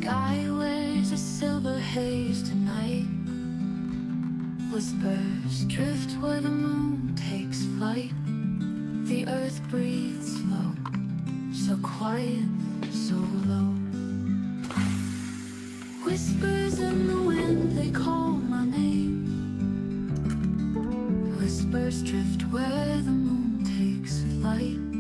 sky wears a silver haze tonight. Whispers drift where the moon takes flight. The earth breathes slow, so quiet, so low. Whispers in the wind, they call my name. Whispers drift where the moon takes flight.